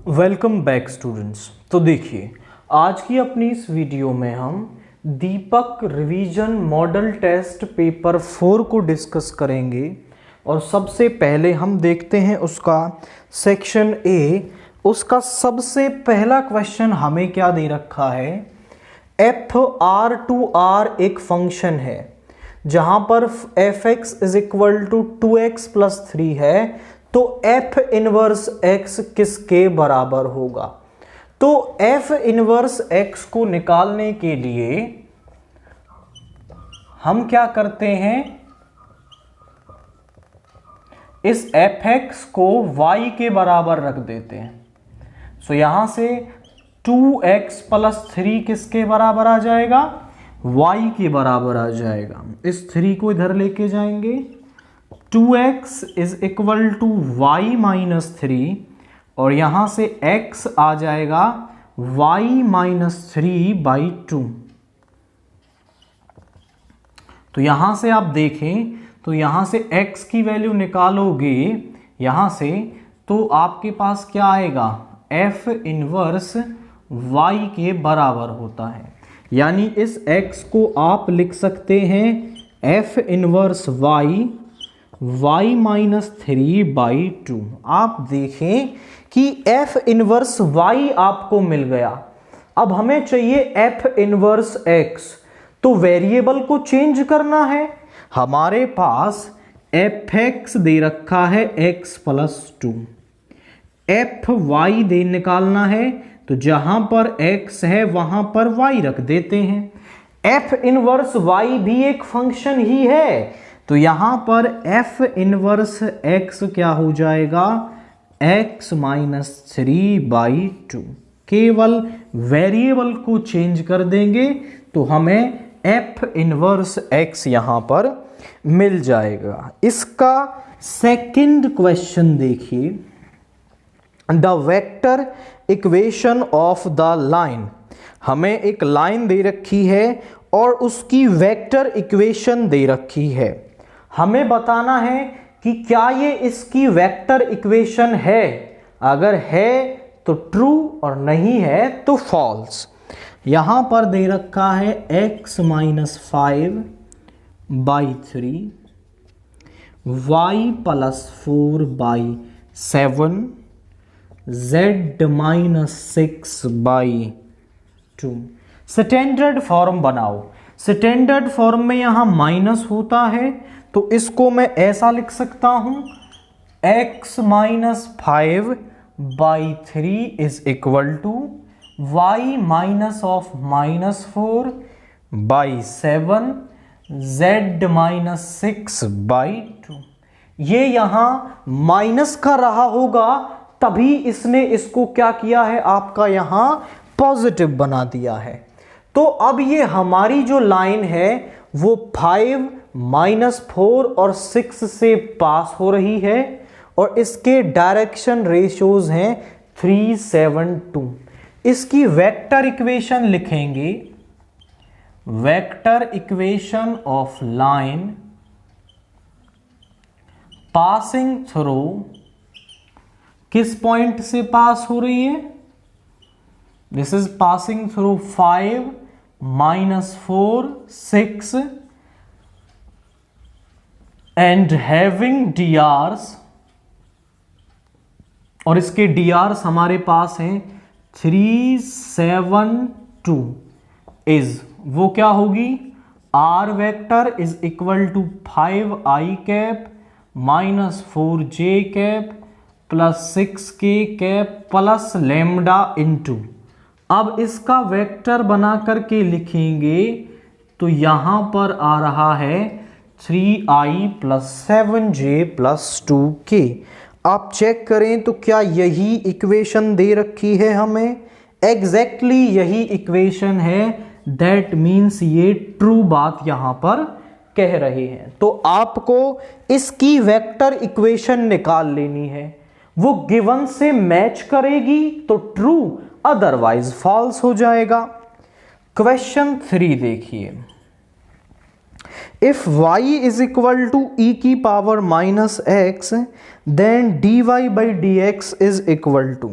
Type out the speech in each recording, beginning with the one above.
Welcome back students. तो देखिए, आज की अपनी इस वीडियो में हम दीपक रिवीजन मॉडल टेस्ट पेपर 4 को डिस्कस करेंगे। और सबसे पहले हम देखते हैं उसका सेक्शन ए। उसका सबसे पहला क्वेश्चन हमें क्या दे रखा है। एफ आर टू आर एक फंक्शन है जहां पर F X is equal to 2x plus 3 है, तो एफ इनवर्स एक्स किसके बराबर होगा। तो एफ इनवर्स एक्स को निकालने के लिए हम क्या करते हैं, इस एफ एक्स को y के बराबर रख देते हैं। सो यहां से 2x प्लस 3 किसके बराबर आ जाएगा, y के बराबर आ जाएगा। इस 3 को इधर लेके जाएंगे, 2x is equal to y minus 3 और यहां से x आ जाएगा y माइनस 3/2। तो यहां से आप देखें तो यहां से x की वैल्यू निकालोगे यहां से, तो आपके पास क्या आएगा, f इनवर्स y के बराबर होता है। यानी इस x को आप लिख सकते हैं f इनवर्स y माइनस 3/2। आप देखें कि f इनवर्स y आपको मिल गया। अब हमें चाहिए f इनवर्स x, तो वेरिएबल को चेंज करना है। हमारे पास fx दे रखा है x प्लस 2, fy दे निकालना है, तो जहां पर x है वहां पर y रख देते हैं। f इनवर्स y भी एक फंक्शन ही है, तो यहां पर f इनवर्स x क्या हो जाएगा, x माइनस 3/2। केवल वेरिएबल को चेंज कर देंगे तो हमें f इनवर्स x यहां पर मिल जाएगा। इसका सेकंड क्वेश्चन देखिए, the vector equation of the line. हमें एक लाइन दे रखी है और उसकी वेक्टर इक्वेशन दे रखी है। हमें बताना है कि क्या ये इसकी वेक्टर इक्वेशन है। अगर है तो ट्रू और नहीं है तो फॉल्स। यहां पर दे रखा है x minus 5/3, y plus 4/7, z minus 6/2। Standard form बनाओ। स्टैंडर्ड फॉर्म में यहां माइनस होता है, तो इसको मैं ऐसा लिख सकता हूं, x minus 5/3 is equal to y minus of minus 4/7, z minus 6/2। ये यहां माइनस का रहा होगा, तभी इसने इसको क्या किया है, आपका यहां पॉजिटिव बना दिया है। तो अब ये हमारी जो लाइन है वो 5 माइनस 4 और 6 से पास हो रही है और इसके डायरेक्शन रेशियोज हैं 3, 7, 2। इसकी वेक्टर इक्वेशन लिखेंगे, vector equation of line passing through, किस पॉइंट से पास हो रही है, this is passing through 5 minus 4, 6 and having drs, और इसके drs हमारे पास हैं 3, 7, 2 इज, वो क्या होगी, r vector is equal to 5i cap minus 4j cap plus 6k cap plus lambda into. अब इसका वेक्टर बना करके लिखेंगे तो यहां पर आ रहा है 3i plus 7j plus 2k। आप चेक करें तो क्या यही इक्वेशन दे रखी है हमें, एग्जैक्टली यही इक्वेशन है। दैट मीन्स ये ट्रू बात यहां पर कह रहे हैं। तो आपको इसकी वेक्टर इक्वेशन निकाल लेनी है, वो गिवन से मैच करेगी तो ट्रू, अदरवाइज फॉल्स हो जाएगा। क्वेश्चन 3 देखिए, if y is equal to e की power minus x, then dy by dx is equal to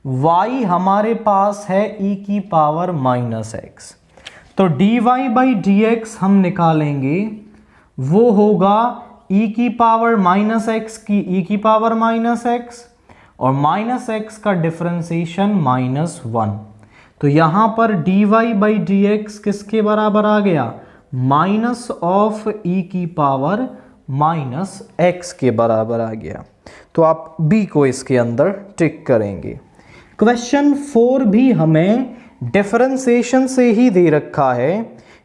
y हमारे पास है e की पावर -x, तो dy बाई dx हम निकालेंगे, वो होगा e की पावर -x की e की पावर -x, और -x का डिफरेंशिएशन -1। तो यहां पर dy बाई dx किसके बराबर आ गया? माइनस ऑफ e की पावर -x के बराबर आ गया। तो आप b को इसके अंदर टिक करेंगे। क्वेश्चन 4 भी हमें डिफरेंशिएशन से ही दे रखा है।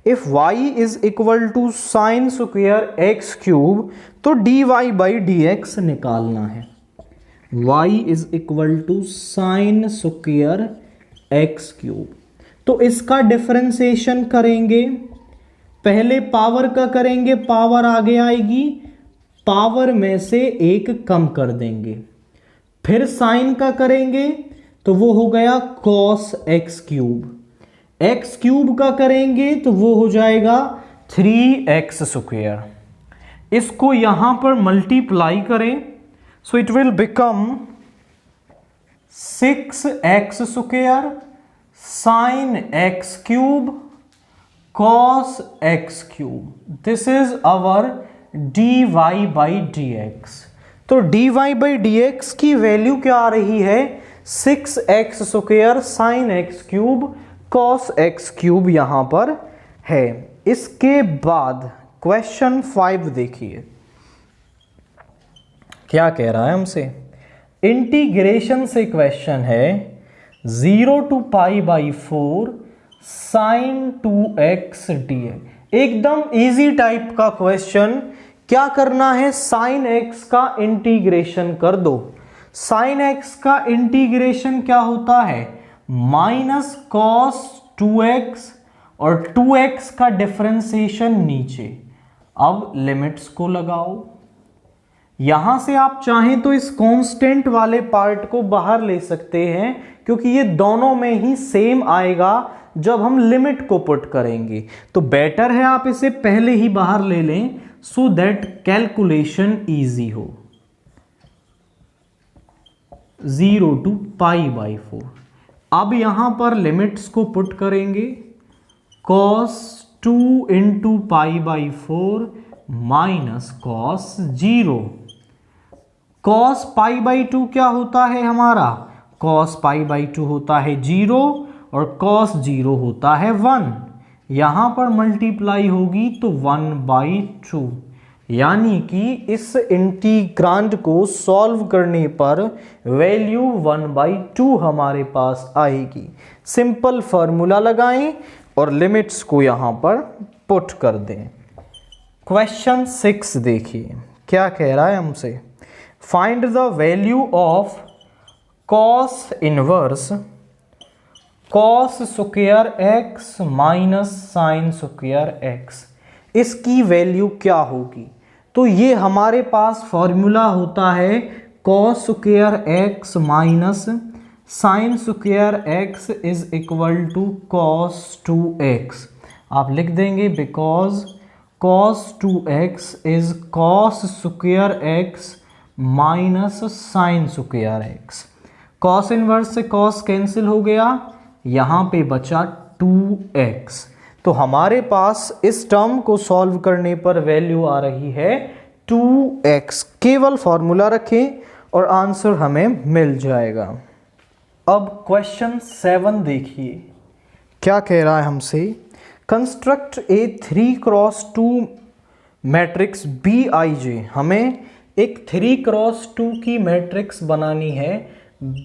If y is equal to sine square x cube, तो dy बाई dx निकालना है। y is equal to sine square x cube, तो इसका डिफरेंशिएशन करेंगे। पहले पावर का करेंगे, पावर आगे आएगी, पावर में से एक कम कर देंगे। फिर साइन का करेंगे तो वो हो गया cos x cube. X cube का करेंगे तो वो हो जाएगा 3x स्क्वायर। इसको यहां पर मल्टीप्लाई करें, so it will become 6x square sine X cube cos x cube. This is our dy by dx। तो dy बाई dx की वैल्यू क्या आ रही है? 6x square sine X cube cos x cube यहां पर है। इसके बाद क्वेश्चन 5 देखिए क्या कह रहा है हमसे। इंटीग्रेशन से क्वेश्चन है 0 to pi by 4 sine 2x dx। एकदम इजी टाइप का क्वेश्चन। क्या करना है? साइन x का इंटीग्रेशन कर दो। साइन x का इंटीग्रेशन क्या होता है? माइनस कॉस 2x, और 2x का डिफरेंशिएशन नीचे। अब लिमिट्स को लगाओ। यहां से आप चाहें तो इस कांस्टेंट वाले पार्ट को बाहर ले सकते हैं, क्योंकि ये दोनों में ही सेम आएगा जब हम लिमिट को पुट करेंगे। तो बेटर है आप इसे पहले ही बाहर ले लें, सो दैट कैलकुलेशन इजी हो। 0 टू पाई बाई 4। अब यहां पर लिमिट्स को पुट करेंगे। cos 2 into pi by 4 minus cos 0। cos pi by 2 क्या होता है हमारा? cos पाई बाई 2 होता है 0, और cos 0 होता है 1। यहां पर मल्टीप्लाई होगी तो 1/2, यानी कि इस इंटीग्रांड को सॉल्व करने पर वैल्यू 1/2 हमारे पास आएगी। सिंपल फॉर्मूला लगाएं और लिमिट्स को यहां पर पुट कर दें। क्वेश्चन 6 देखिए क्या कह रहा है हमसे। Find the value of cos inverse cos square x minus sine square x. इसकी वैल्यू क्या होगी? तो ये हमारे पास फॉर्मूला होता है cos square x minus sine square x is equal to cos 2x। आप लिख देंगे because cos 2x is cos square x minus sine square x. cos inverse से cos कैंसिल हो गया, यहां पे बचा 2x। तो हमारे पास इस टर्म को सॉल्व करने पर वैल्यू आ रही है 2x। केवल फॉर्मूला रखें और आंसर हमें मिल जाएगा। अब क्वेश्चन 7 देखिए क्या कह रहा है हमसे। कंस्ट्रक्ट ए 3x2 मैट्रिक्स Bij। हमें एक 3x2 की मैट्रिक्स बनानी है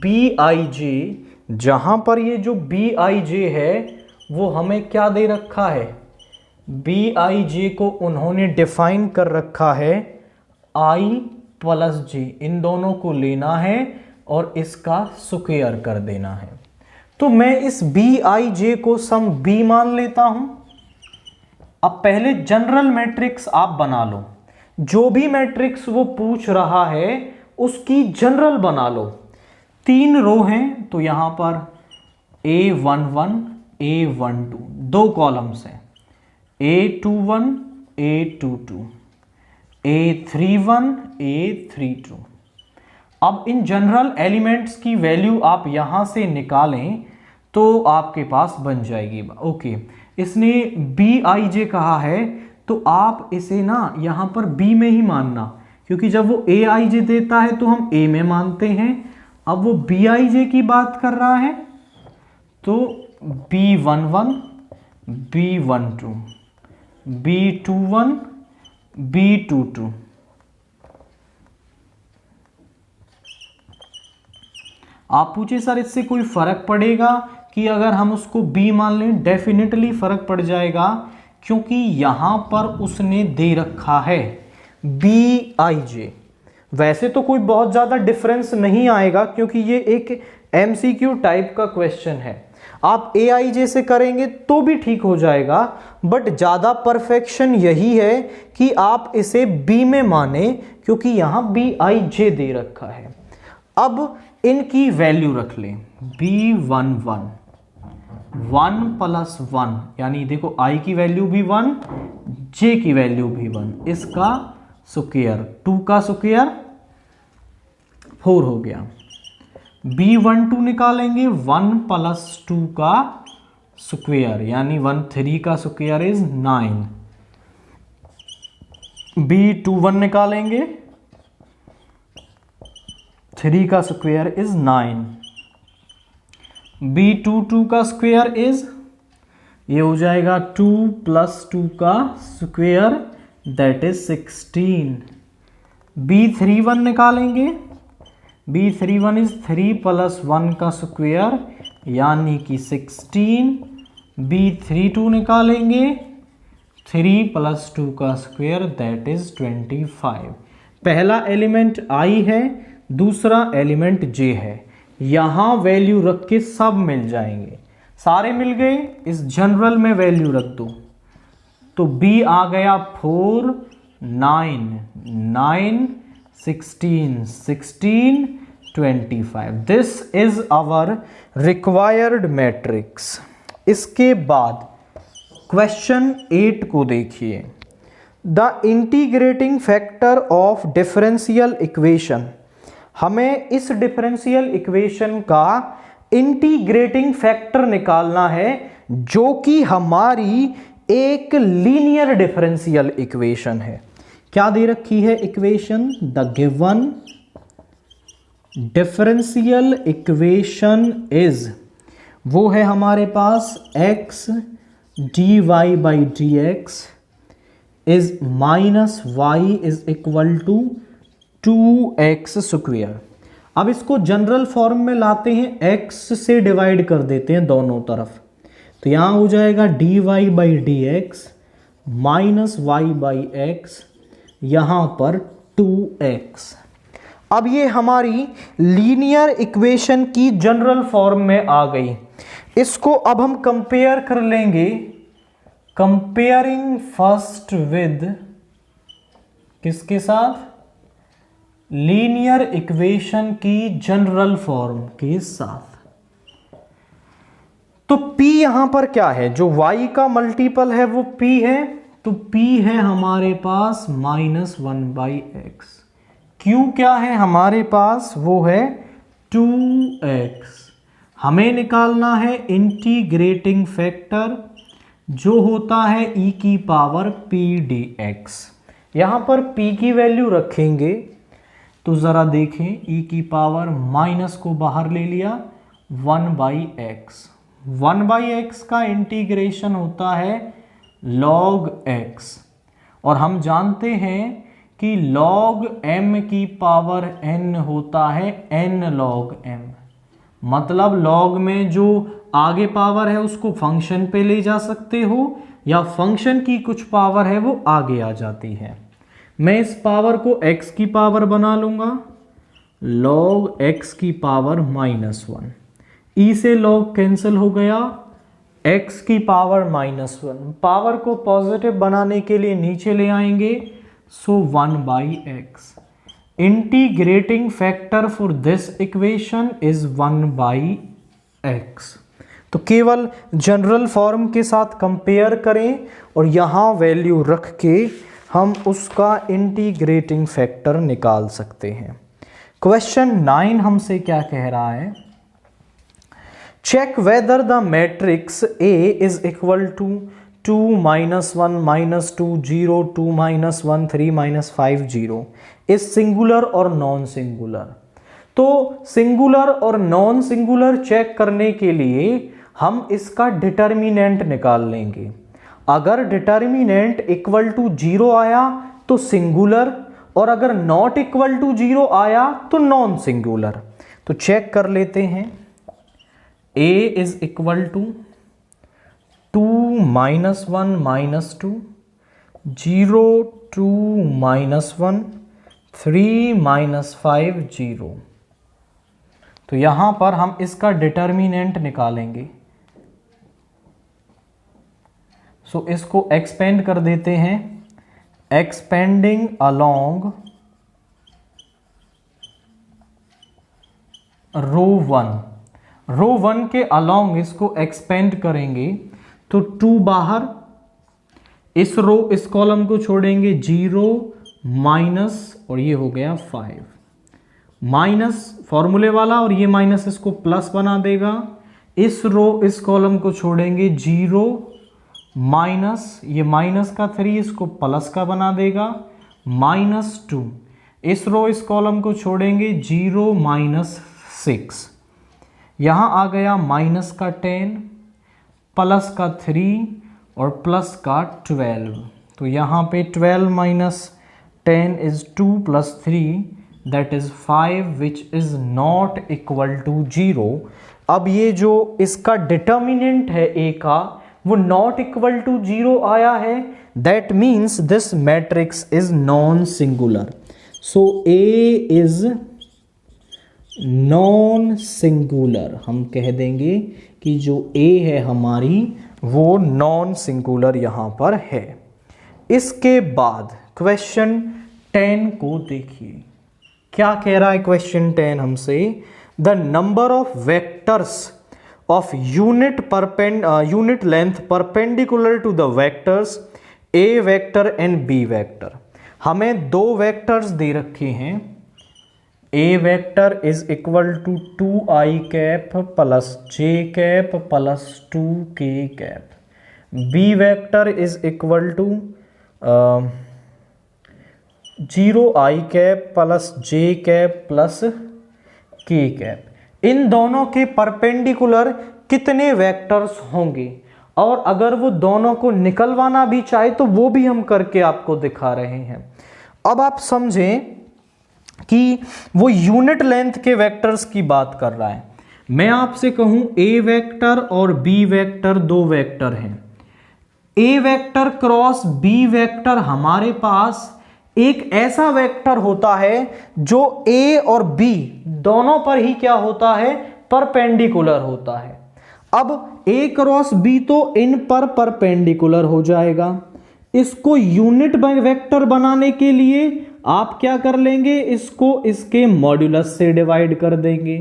Bij, जहां पर ये जो Bij है वो हमें क्या दे रखा है? Bij को उन्होंने डिफाइन कर रखा है I प्लस j। इन दोनों को लेना है और इसका स्क्वायर कर देना है। तो मैं इस Bij को सम b मान लेता हूं। अब पहले जनरल मैट्रिक्स आप बना लो। जो भी मैट्रिक्स वो पूछ रहा है उसकी जनरल बना लो। 3 रो हैं तो यहां पर A11 A12 2 कॉलम्स हैं, A21 A22 A31 A32। अब इन जनरल एलिमेंट्स की वैल्यू आप यहां से निकालें तो आपके पास बन जाएगी। ओके, इसने बी आई जे कहा है तो आप इसे ना यहां पर बी में ही मानना, क्योंकि जब वो ए आई जे देता है तो हम ए में मानते हैं। अब वो बी आई जे की बात कर रहा है तो B11, B12, B21, B22। आप पूछे सर इससे कोई फर्क पड़ेगा कि अगर हम उसको B मान लें? डेफिनेटली फर्क पड़ जाएगा, क्योंकि यहां पर उसने दे रखा है BIJ। वैसे तो कोई बहुत ज्यादा डिफरेंस नहीं आएगा क्योंकि ये एक MCQ टाइप का क्वेश्चन है। आप AIJ से करेंगे तो भी ठीक हो जाएगा, बट ज्यादा परफेक्शन यही है कि आप इसे B में माने, क्योंकि यहां BIJ दे रखा है। अब इनकी वैल्यू रख लें। B11 1 + 1, यानी देखो I की वैल्यू भी 1, J की वैल्यू भी 1, इसका स्क्वायर 2 का स्क्वायर 4 हो गया। B12 निकालेंगे 1 + 2 का स्क्वायर, यानी 13 का स्क्वायर इज 9। B21 निकालेंगे 3 का स्क्वायर इज 9। B22 का स्क्वायर इज, ये हो जाएगा 2 + 2 का स्क्वायर, दैट इज 16। B31 निकालेंगे, B31 इज 3 + 1 का स्क्वायर, यानी कि 16। B32 निकालेंगे 3 + 2 का स्क्वायर, दैट इज 25। पहला एलिमेंट I है, दूसरा एलिमेंट J है। यहां वैल्यू रख के सब मिल जाएंगे, सारे मिल गए। इस जनरल में वैल्यू रख दो तो B आ गया 4, 9, 9, 16, 16, 25। This is our required matrix. इसके बाद क्वेश्चन 8 को देखिए। The integrating factor of differential equation. हमें इस डिफरेंशियल इक्वेशन का इंटीग्रेटिंग फैक्टर निकालना है, जो कि हमारी एक लीनियर डिफरेंशियल इक्वेशन है। क्या दे रखी है equation? The given differential equation is, वो है हमारे पास x dy/dx is -y is equal to 2x square. अब इसको जनरल फॉर्म में लाते हैं, x से डिवाइड कर देते हैं दोनों तरफ, तो यहां हो जाएगा dy/dx -y/x, यहां पर 2x। अब ये हमारी लीनियर इक्वेशन की जनरल फॉर्म में आ गई। इसको अब हम कंपेयर कर लेंगे, कंपेयरिंग फर्स्ट विद किसके साथ? लीनियर इक्वेशन की जनरल फॉर्म के साथ। तो P यहां पर क्या है? जो y का मल्टीपल है वो P है, तो P है हमारे पास -1/x। Q क्या है हमारे पास? वो है 2x। हमें निकालना है इंटीग्रेटिंग फैक्टर, जो होता है e⁻p dx। यहां पर p की वैल्यू रखेंगे तो जरा देखें, e⁻- को बाहर ले लिया, 1/x। 1/x का इंटीग्रेशन होता है log x, और हम जानते हैं कि log m⁻n होता है n log m। मतलब log में जो आगे पावर है उसको फंक्शन पे ले जा सकते हो, या फंक्शन की कुछ पावर है वो आगे आ जाती है। मैं इस पावर को x की पावर बना लूंगा, log x की पावर -1। e से log कैंसिल हो गया, x की पावर -1। पावर को पॉजिटिव बनाने के लिए नीचे ले आएंगे, सो 1/x। Integrating factor for this equation is 1/x। तो केवल जनरल फॉर्म के साथ कंपेयर करें और यहां वैल्यू रख के हम उसका इंटीग्रेटिंग फैक्टर निकाल सकते हैं। क्वेश्चन 9 हमसे क्या कह रहा है, check whether the matrix A is equal to 2 -1 -2 0 2 -1 3 -5 0 is singular और नॉन सिंगुलर। तो सिंगुलर और नॉन सिंगुलर चेक करने के लिए हम इसका डिटर्मिनेंट निकाल लेंगे। अगर डिटर्मिनेंट इक्वल टू 0 आया तो सिंगुलर, और अगर नॉट इक्वल टू 0 आया तो नॉन सिंगुलर। तो चेक कर लेते हैं। a is equal to 2 -1 -2 0 2 -1 3 -5 0। तो यहां पर हम इसका डिटर्मिनेंट निकालेंगे। सो इसको एक्सपेंड कर देते हैं। एक्सपेंडिंग अलोंग रो 1 के अलोंग इसको एक्सपेंड करेंगे तो 2 बाहर, इस कॉलम को छोड़ेंगे 0 माइनस, और ये हो गया 5 माइनस फॉर्मूले वाला, और ये माइनस इसको प्लस बना देगा। इस कॉलम को छोड़ेंगे 0 माइनस, ये माइनस का 3 इसको प्लस का बना देगा -2। इस कॉलम को छोड़ेंगे 0 -6, यहां आ गया माइनस का 10 प्लस का 3 और प्लस का 12। तो यहां पे 12 - 10 is 2 + 3 that is 5 which is not equal to 0। अब ये जो इसका डिटर्मिनेंट है ए का, वो नॉट इक्वल टू 0 आया है, that means this matrix is non singular. So A is non singular. हम कह देंगे कि जो ए है हमारी वो नॉन सिंगुलर यहां पर है। इसके बाद क्वेश्चन 10 को देखिए, क्या कह रहा है क्वेश्चन 10 हमसे, the number of vectors of unit length perpendicular to the vectors a vector and b vector। हमें दो वेक्टर्स दे रखे हैं। a vector is equal to 2i cap plus j cap plus 2k cap. b vector is equal to 0i cap plus j cap plus k cap. इन दोनों के perpendicular कितने vectors होंगे, और अगर वो दोनों को निकलवाना भी चाहे तो वो भी हम करके आपको दिखा रहे हैं। अब आप समझें कि वो यूनिट लेंथ के वेक्टर्स की बात कर रहा है। मैं आपसे कहूं ए वेक्टर और बी वेक्टर दो वेक्टर हैं। ए वेक्टर क्रॉस बी वेक्टर हमारे पास एक ऐसा वेक्टर होता है जो ए और बी दोनों पर ही क्या होता है, परपेंडिकुलर होता है। अब ए क्रॉस बी तो इन पर परपेंडिकुलर हो जाएगा। इसको यूनिट वेक्टर बनाने के लिए आप क्या कर लेंगे, इसको इसके मॉड्यूलस से डिवाइड कर देंगे।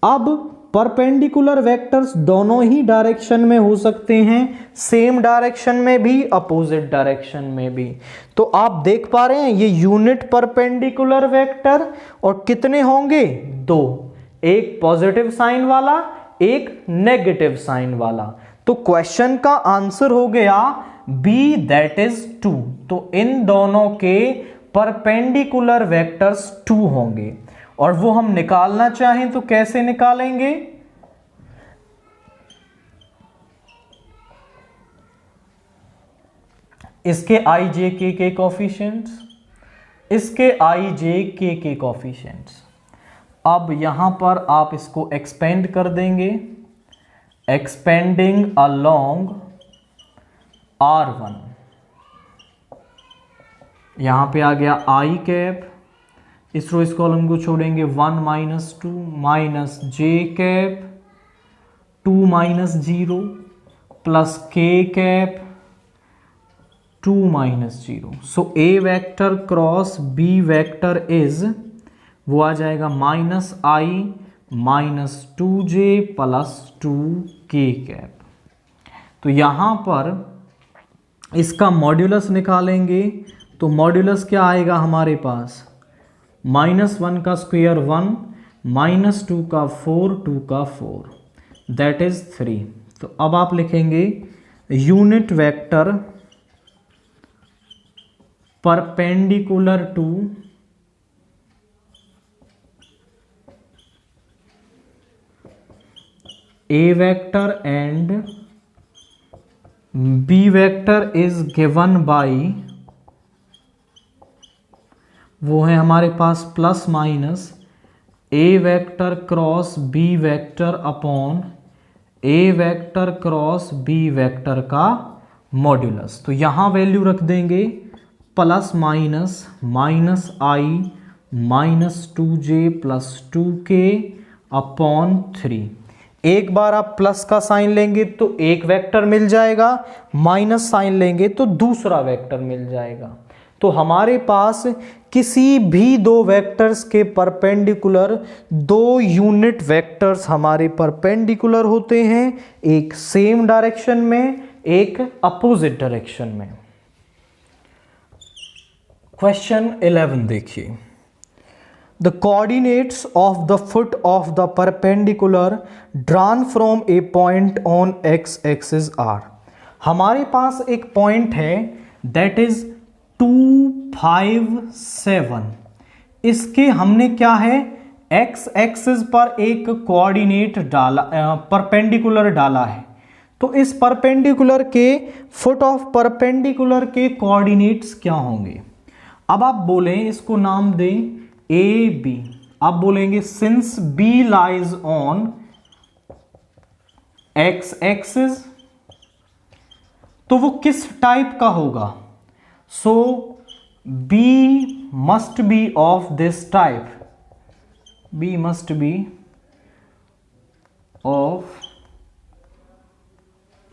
अब परपेंडिकुलर वेक्टर्स दोनों ही डायरेक्शन में हो सकते हैं, सेम डायरेक्शन में भी, अपोजिट डायरेक्शन में भी। तो आप देख पा रहे हैं ये यूनिट परपेंडिकुलर वेक्टर, और कितने होंगे, दो, एक पॉजिटिव साइन वाला, एक नेगेटिव साइन वाला। तो क्वेश्चन का आंसर हो गया बी, दैट इज 2। तो इन दोनों के परपेंडिकुलर वेक्टर्स 2 होंगे, और वो हम निकालना चाहें तो कैसे निकालेंगे, इसके आई जे के कोफिशिएंट्स, इसके आई जे के कोफिशिएंट्स। अब यहां पर आप इसको एक्सपेंड कर देंगे, एक्सपेंडिंग अलोंग R1। यहां पे आ गया आई कैप, इस कॉलम को छोड़ेंगे 1 - 2 minus J cap 2 - 0 plus K cap 2 - 0। So A vector cross B vector is, वो आ जाएगा -i - 2j plus 2k cap. तो यहां पर इसका मॉड्यूलस निकालेंगे तो मॉड्यूलस क्या आएगा हमारे पास, -1 का स्क्वायर 1, -2 का 4, 2 का 4, दैट इज 3। तो अब आप लिखेंगे unit vector perpendicular to A vector and B vector is given by, वो है हमारे पास plus minus A vector cross B vector upon A vector cross B vector का मॉड्यूलस। तो यहां वैल्यू रख देंगे plus minus -i -2j plus 2k upon 3। एक बार आप प्लस का साइन लेंगे तो एक वेक्टर मिल जाएगा, माइनस साइन लेंगे तो दूसरा वेक्टर मिल जाएगा। तो हमारे पास किसी भी दो वेक्टर्स के परपेंडिकुलर दो यूनिट वेक्टर्स हमारे परपेंडिकुलर होते हैं, एक सेम डायरेक्शन में, एक अपोजिट डायरेक्शन में। क्वेश्चन 11 देखिए, the coordinates of the foot of the perpendicular drawn from a point on x axis are। हमारे पास एक पॉइंट है that is 2, 5, 7। इसके हमने क्या है x एक्सिस पर एक कोऑर्डिनेट डाला, परपेंडिकुलर डाला है। तो इस परपेंडिकुलर के फुट ऑफ परपेंडिकुलर के कोऑर्डिनेट्स क्या होंगे। अब आप बोलें, इसको नाम दें ए बी। आप बोलेंगे since b lies on x axis, तो वो किस टाइप का होगा। So b must be of this type, b must be of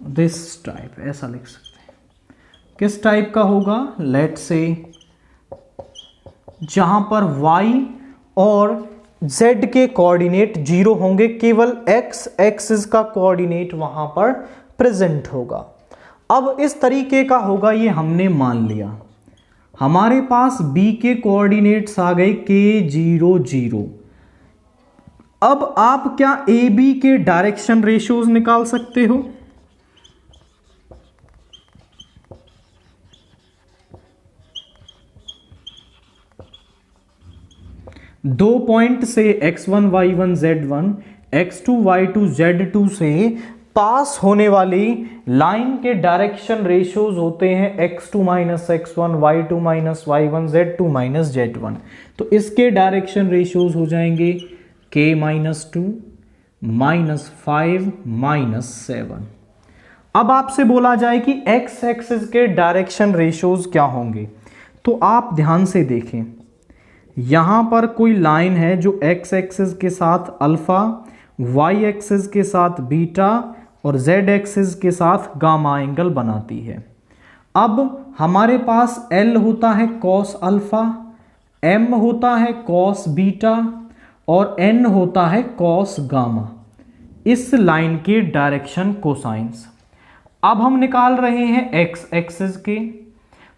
this type, ऐसा लिख सकते हैं। किस टाइप का होगा, लेट से जहां पर y और z के कोऑर्डिनेट 0 होंगे, केवल x एक्सिस का कोऑर्डिनेट वहां पर प्रेजेंट होगा। अब इस तरीके का होगा, ये हमने मान लिया। हमारे पास b के कोऑर्डिनेट्स आ गए k 0 0। अब आप क्या ए बी के डायरेक्शन रेशियोज निकाल सकते हो। दो पॉइंट से x1 y1 z1 x2 y2 z2 से पास होने वाली लाइन के डायरेक्शन रेशियोज होते हैं x2 minus x1 y2 minus y1 z2 minus z1। तो इसके डायरेक्शन रेशियोज हो जाएंगे k -2 -5 -7। अब आपसे बोला जाए कि x एक्सिस के डायरेक्शन रेशियोज क्या होंगे, तो आप ध्यान से देखें। यहां पर कोई लाइन है जो x एक्सिस के साथ अल्फा, y एक्सिस के साथ बीटा और z एक्सिस के साथ गामा एंगल बनाती है। अब हमारे पास L होता है cos अल्फा, M होता है cos बीटा और N होता है cos गामा। इस लाइन के डायरेक्शन कोसाइंस अब हम निकाल रहे हैं x एक्सिस के।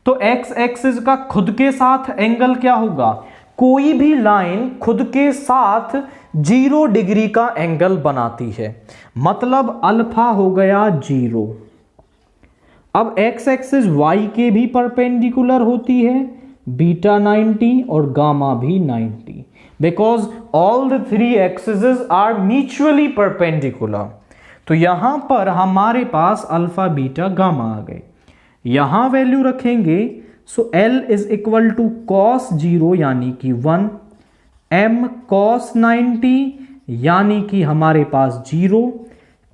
तो x एक्सिस का खुद के साथ एंगल क्या होगा, कोई भी लाइन खुद के साथ 0 डिग्री का एंगल बनाती है, मतलब अल्फा हो गया 0। अब x एक्सिस y के भी परपेंडिकुलर होती है, बीटा 90 और गामा भी 90, because all the 3 axis are mutually perpendicular. तो यहां पर हमारे पास अल्फा बीटा गामा आ गए, यहां वैल्यू रखेंगे। So L is equal to cos 0 यानी कि 1, M cos 90 यानी कि हमारे पास 0,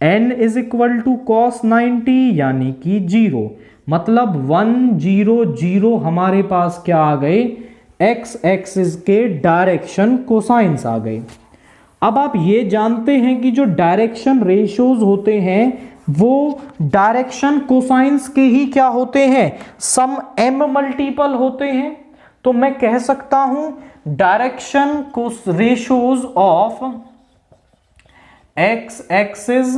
N is equal to cos 90 यानी कि 0, मतलब 1 0 0 हमारे पास क्या आ गए, x एक्सिस के डायरेक्शन कोसाइंस आ गए। अब आप ये जानते हैं कि जो डायरेक्शन रेशियोज होते हैं वो डायरेक्शन कोसाइंस के ही क्या होते हैं, सम m मल्टीपल होते हैं। तो मैं कह सकता हूं direction ratios of x axis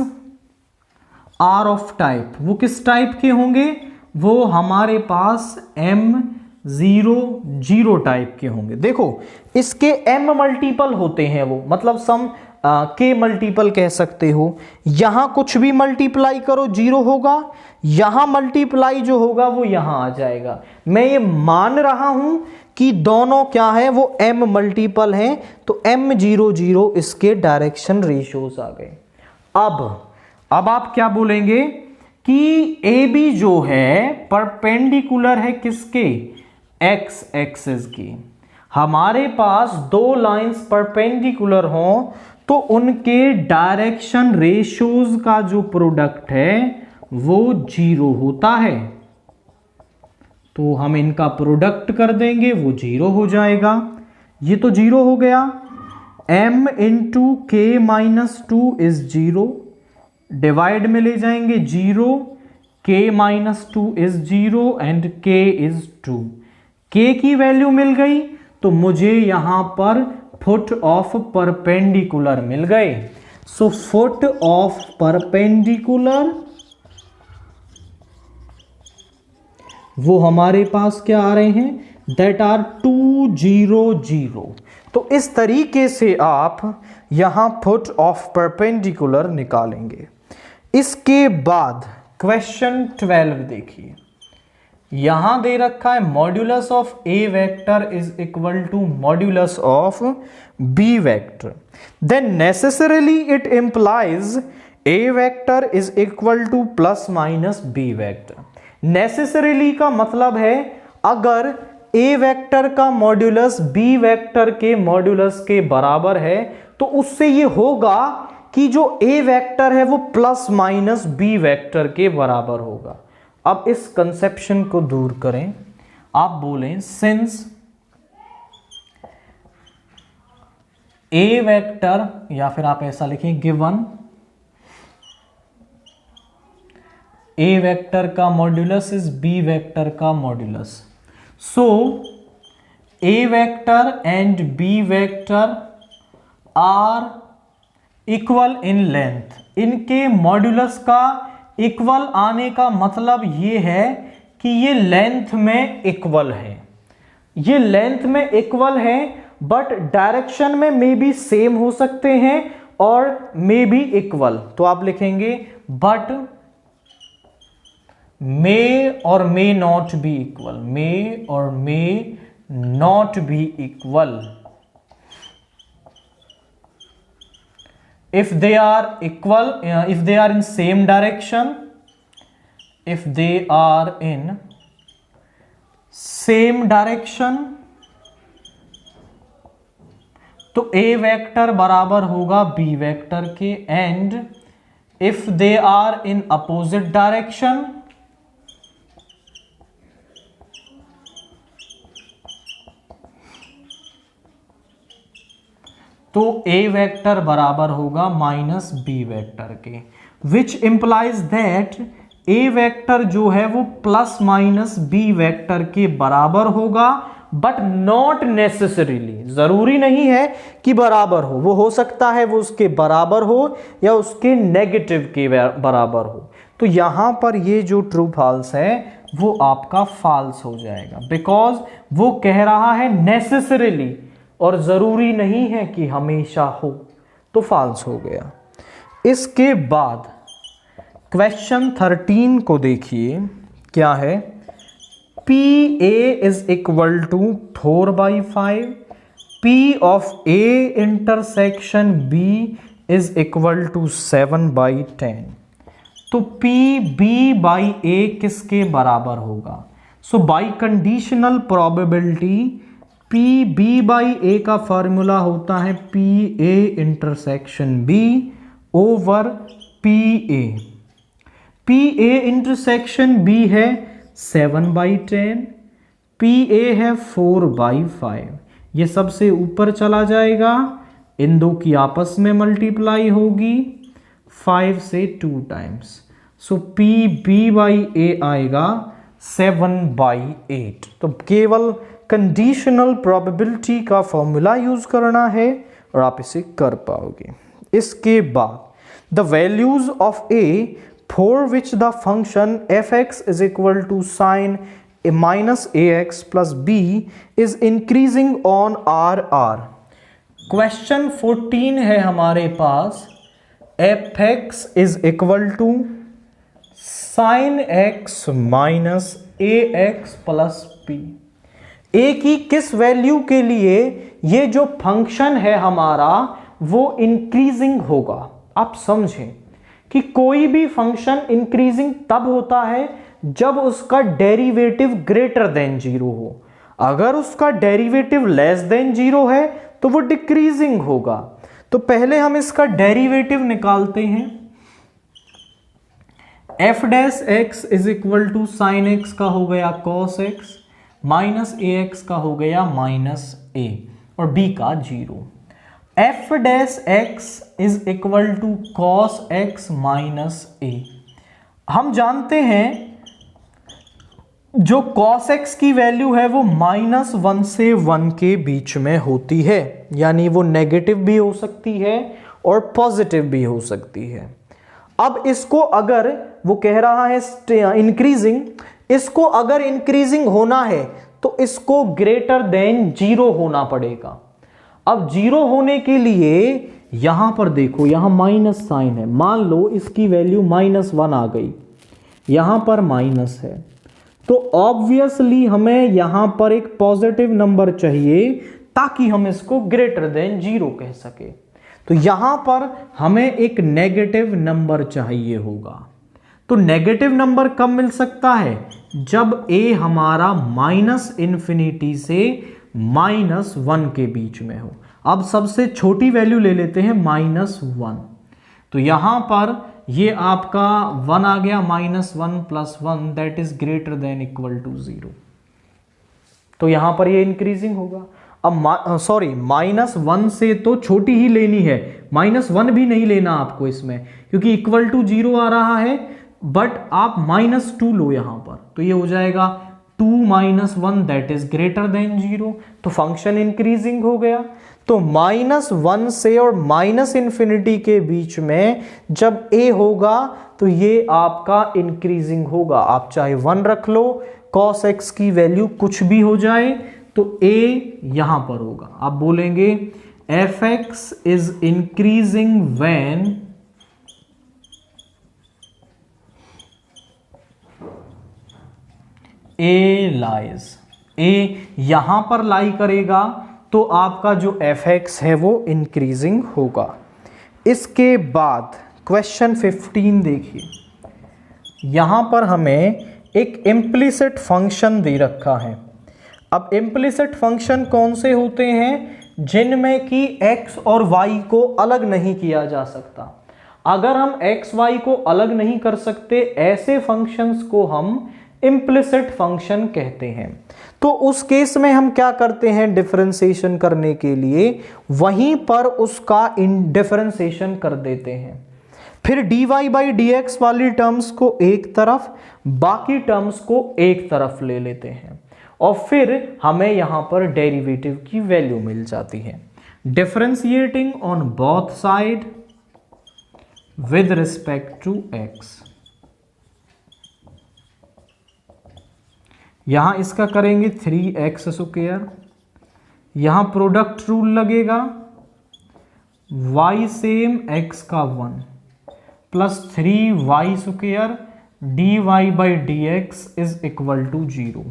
are of type. वो किस टाइप के होंगे, वो हमारे पास m 0 0 टाइप के होंगे। देखो इसके m मल्टीपल होते हैं, वो मतलब सम के मल्टीपल कह सकते हो। यहां कुछ भी मल्टीप्लाई करो 0 होगा, यहां मल्टीप्लाई जो होगा वो यहां आ जाएगा। मैं ये मान रहा हूं कि दोनों क्या है, वो m मल्टीपल हैं, तो m0 0 इसके डायरेक्शन रेशियोज आ गए। अब आप क्या बोलेंगे कि ए बी जो है परपेंडिकुलर है किसके, एक्स एक्सिस की। हमारे पास दो लाइंस परपेंडिकुलर हों तो उनके डायरेक्शन रेशियोज का जो प्रोडक्ट है वो 0 होता है। तो हम इनका प्रोडक्ट कर देंगे, वो 0 हो जाएगा। ये तो 0 हो गया। m इंटू के माइनस 2 इज 0, डिवाइड में ले जाएंगे 0, k minus 2 is 0 and k is 2। k की वैल्यू मिल गई तो मुझे यहां पर फुट ऑफ परपेंडिकुलर मिल गए। सो फुट ऑफ परपेंडिकुलर वो हमारे पास क्या आ रहे हैं, दैट आर 2 0 0। तो इस तरीके से आप यहां फुट ऑफ परपेंडिकुलर निकालेंगे। इसके बाद क्वेश्चन 12 देखिए, यहां दे रखा है modulus of A vector is equal to modulus of B vector, then necessarily it implies A vector is equal to plus minus B vector. Necessarily का मतलब है अगर ए वेक्टर का मॉड्यूलस बी वेक्टर के मॉड्यूलस के बराबर है तो उससे ये होगा कि जो ए वेक्टर है वो प्लस माइनस बी वेक्टर के बराबर होगा। अब इस कंसेप्शन को दूर करें, आप बोलें सिंस ए वेक्टर, या फिर आप ऐसा लिखें गिवन ए वेक्टर का मॉड्यूलस इज बी वेक्टर का modulus. So A vector and B vector are equal in length. इनके मॉड्यूलस का इक्वल आने का मतलब ये है कि ये लेंथ में इक्वल है, ये लेंथ में इक्वल है, बट डायरेक्शन में मे बी सेम हो सकते हैं और मे बी इक्वल। तो आप लिखेंगे बट मे और मे नॉट बी इक्वल, मे और may not be equal. If they are equal, if they are in same direction, if they are in same direction, तो A वेक्टर बराबर होगा B वेक्टर के, and if they are in opposite direction, तो A vector बराबर होगा minus B vector के, which implies that A vector जो है वो प्लस माइनस B वेक्टर के बराबर होगा, बट नॉट नेसेसरीली, जरूरी नहीं है कि बराबर हो, वो हो सकता है वो उसके बराबर हो या उसके नेगेटिव के बराबर हो। तो यहां पर ये जो ट्रू फॉल्स है वो आपका फॉल्स हो जाएगा, बिकॉज वो कह रहा है नेसेसरीली और जरूरी नहीं है कि हमेशा हो, तो फॉल्स हो गया। इसके बाद क्वेश्चन 13 को देखिए, क्या है, p a is equal to 4/5, p of a intersection b is equal to 7/10। तो पी बी बाई ए किसके बराबर होगा? So by conditional probability p b by a का फॉर्मूला होता है p A intersection B over p a. P A intersection b है 7/10, P A है 4/5। ये सबसे ऊपर चला जाएगा, इन दो की आपस में मल्टीप्लाई होगी 5 से 2 times. So p b by a आएगा 7/8। तो केवल कंडीशनल प्रोबेबिलिटी का फॉर्मूला यूज करना है और आप इसे कर पाओगे। इसके बाद the values of a for which the function f(x) is equal to sine minus ax plus b is increasing on r. Question 14 है हमारे पास, fx is equal to sin x minus ax plus b। a की किस value के लिए ये जो function है हमारा वो इंक्रीजिंग होगा। आप समझें कि कोई भी फंक्शन इंक्रीजिंग तब होता है जब उसका डेरिवेटिव ग्रेटर देन 0 हो। अगर उसका डेरिवेटिव लेस देन 0 है तो वो डिक्रीजिंग होगा। तो पहले हम इसका डेरिवेटिव निकालते हैं। F dash x is equal to sine x का हो गया cos x, minus a x का हो गया माइनस ए, और बी का 0। F dash x is equal to cos x minus a. हम जानते हैं जो cos x की वैल्यू है वो -1 से 1 के बीच में होती है, यानी वो नेगेटिव भी हो सकती है और पॉजिटिव भी हो सकती है। अब इसको अगर वो कह रहा है इंक्रीजिंग, इसको अगर इंक्रीजिंग होना है तो इसको ग्रेटर देन 0 होना पड़ेगा। अब 0 होने के लिए यहां पर देखो, यहां माइनस साइन है, मान लो इसकी वैल्यू -1 आ गई, यहां पर माइनस है, तो ऑब्वियसली हमें यहां पर एक पॉजिटिव नंबर चाहिए ताकि हम इसको ग्रेटर देन 0 कह सके। तो यहां पर हमें एक नेगेटिव नंबर चाहिए होगा। तो नेगेटिव नंबर कब मिल सकता है? जब a हमारा -∞ से -1 के बीच में हो। अब सबसे छोटी वैल्यू ले लेते हैं -1, तो यहां पर ये आपका 1 आ गया, -1 + 1 that is greater than equal to 0। तो यहां पर ये इंक्रीजिंग होगा। अब सॉरी, -1 से तो छोटी ही लेनी है, -1 भी नहीं लेना आपको इसमें, क्योंकि इक्वल टू 0 आ रहा है, बट आप -2 लो यहां पर, तो ये हो जाएगा 2 - 1 दैट इज ग्रेटर देन 0। तो फंक्शन इंक्रीजिंग हो गया। तो -1 से और -∞ के बीच में जब a होगा तो ये आपका इंक्रीजिंग होगा। आप चाहे 1 रख लो, cos x की वैल्यू कुछ भी हो जाए, तो a यहां पर होगा। आप बोलेंगे fx is increasing when a lies. a यहां पर लाई करेगा तो आपका जो fx है वो इंक्रीजिंग होगा। इसके बाद क्वेश्चन 15 देखिए, यहां पर हमें एक इम्प्लिसिट फंक्शन दे रखा है। अब इम्प्लिसिट फंक्शन कौन से होते हैं? जिनमें कि x और y को अलग नहीं किया जा सकता। अगर हम x y को अलग नहीं कर सकते, ऐसे फंक्शंस को हम इम्प्लिसिट फंक्शन कहते हैं। तो उस केस में हम क्या करते हैं? डिफरेंशिएशन करने के लिए वहीं पर उसका डिफरेंशिएशन कर देते हैं। फिर dy/dx वाली टर्म्स को एक तरफ, बाकी टर्म्स को एक तरफ ले लेते हैं, और फिर हमें यहां पर डेरिवेटिव की वैल्यू मिल जाती है। Differentiating on both side with respect to x। यहां इसका करेंगे 3x², यहां प्रोडक्ट रूल लगेगा, y सेम x का 1 plus 3y² dy/dx is equal to 0।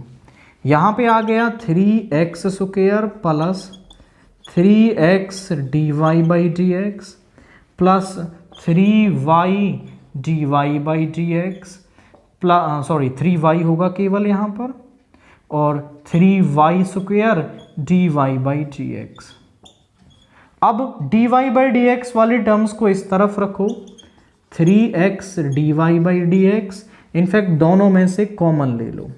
यहां पे आ गया 3x² plus 3x dy/dx plus 3y dy/dx plus 3y होगा केवल यहां पर, और 3y² dy/dx। अब dy/dx वाली टर्म्स को इस तरफ रखो, 3x dy/dx, इनफैक्ट दोनों में से कॉमन ले लो,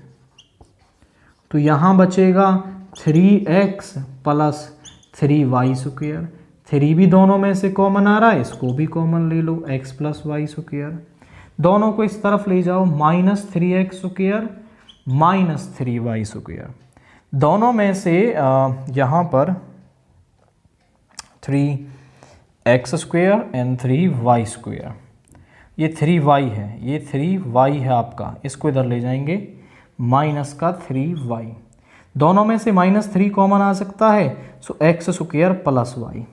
तो यहां बचेगा 3x प्लस 3y²। 3 भी दोनों में से कॉमन आ रहा है, इसको भी कॉमन ले लो, x प्लस y²। दोनों को इस तरफ ले जाओ, -3x² -3y²। दोनों में से यहाँ पर 3x² एंड 3y², ये 3y है, ये 3y है आपका, इसको इधर ले जाएंगे, माइनस का 3y, दोनों में से -3 कॉमन आ सकता है, सो एक्स स्क्वायर प्लस वाई।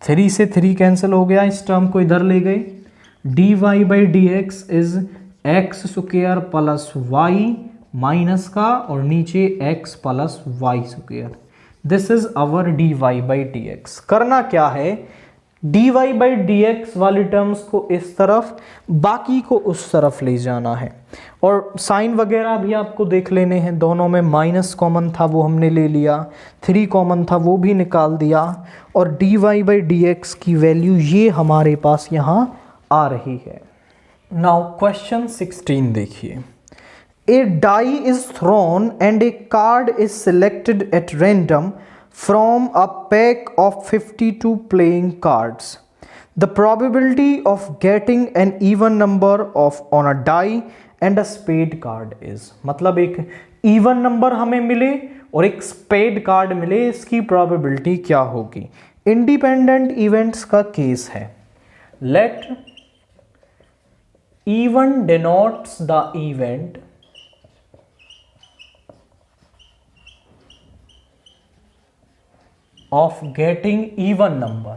3 से 3 कैंसिल हो गया, इस टर्म को इधर ले गए। dy by d x is x square plus y minus का और नीचे x plus y square. This is our dy by d x. करना क्या है, dy बाई डी एक्स वाली टर्म्स को इस तरफ, बाकी को उस तरफ ले जाना है। और साइन वगैरह भी आपको देख लेने हैं, दोनों में माइनस कॉमन था वो हमने ले लिया, 3 कॉमन था वो भी निकाल दिया, और dy बाई डी एक्स की वैल्यू ये हमारे पास यहाँ आ रही है। नाउ क्वेश्चन 16 देखिए। A die is thrown and a card is selected at random from a pack of 52 playing cards. The probability of getting an even number on a die and a spade card is, मतलब एक even number हमें मिले और एक spade card मिले, इसकी probability क्या होगी। इंडिपेंडेंट इवेंट्स का केस है। Let even denotes the event of getting even number।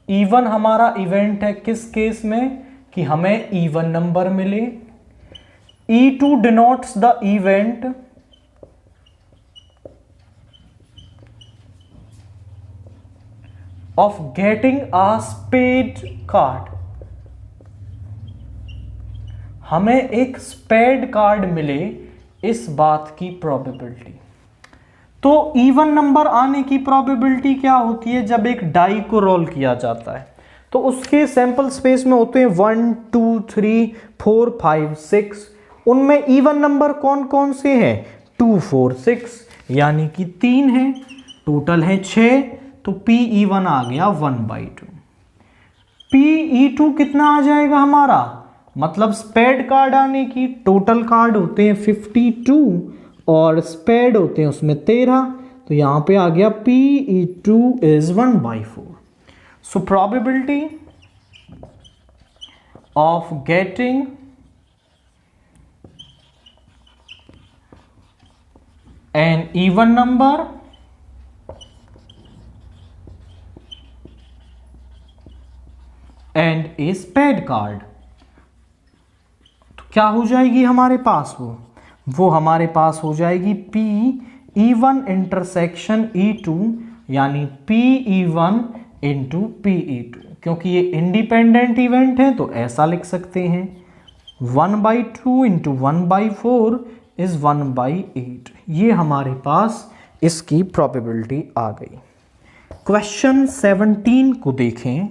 even हमारा इवेंट है किस केस में, कि हमें even नंबर मिले। E2 denotes the event of getting a spade card। हमें एक स्पेड कार्ड मिले, इस बात की प्रोबेबिलिटी। तो इवन नंबर आने की प्रोबेबिलिटी क्या होती है, जब एक डाई को रोल किया जाता है तो उसके सैंपल स्पेस में होते हैं 1 2 3 4 5 6, उनमें इवन नंबर कौन कौन से हैं, 2 4 6, यानी कि 3 हैं, टोटल है 6, तो P-E1 आ गया 1/2। P-E2 कितना आ जाएगा हमारा, मतलब स्पेड कार्ड आने की, टोटल कार्ड होते हैं 52 और स्पेड होते हैं उसमें 13, तो यहां पे आ गया P-E2 is 1/4। So probability of getting an even number and a spade card, तो क्या हो जाएगी हमारे पास, वो हमारे पास हो जाएगी P-E1 इंटरसेक्शन E2, यानी P-E1 इंटू P-E2। क्योंकि ये इंडिपेंडेंट इवेंट है तो ऐसा लिख सकते हैं 1/2 इंटू 1/4 इज 1/8। ये हमारे पास इसकी प्रोबेबिलिटी आ गई। क्वेश्चन 17 को देखें।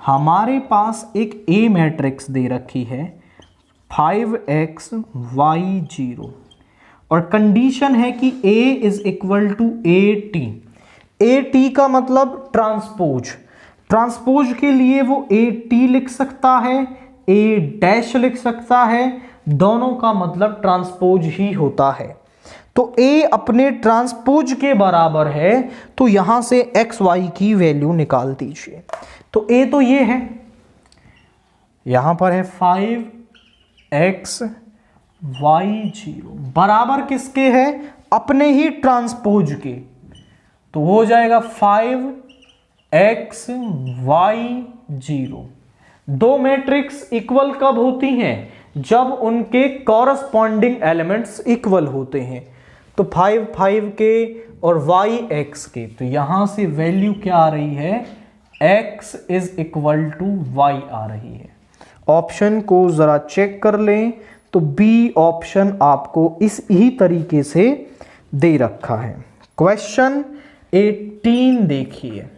हमारे पास एक ए मैट्रिक्स दे रखी है 5x y 0 और कंडीशन है कि a is equal to A T का मतलब ट्रांसपोज के लिए वो AT लिख सकता है, A' लिख सकता है, दोनों का मतलब ट्रांसपोज ही होता है। तो A अपने ट्रांसपोज के बराबर है, तो यहां से x y की वैल्यू निकाल दीजिए। तो A तो ये है, यहां पर है 5x y 0 बराबर किसके है, अपने ही ट्रांसपोज के, तो हो जाएगा 5x y 0। दो मैट्रिक्स इक्वल कब होती हैं, जब उनके कॉरस्पॉन्डिंग एलिमेंट्स इक्वल होते हैं। तो 5 5 के और y x के, तो यहां से वैल्यू क्या आ रही है, x is equal to y आ रही है। ऑप्शन को जरा चेक कर लें तो बी ऑप्शन आपको इस ही तरीके से दे रखा है। क्वेश्चन 18 देखिए।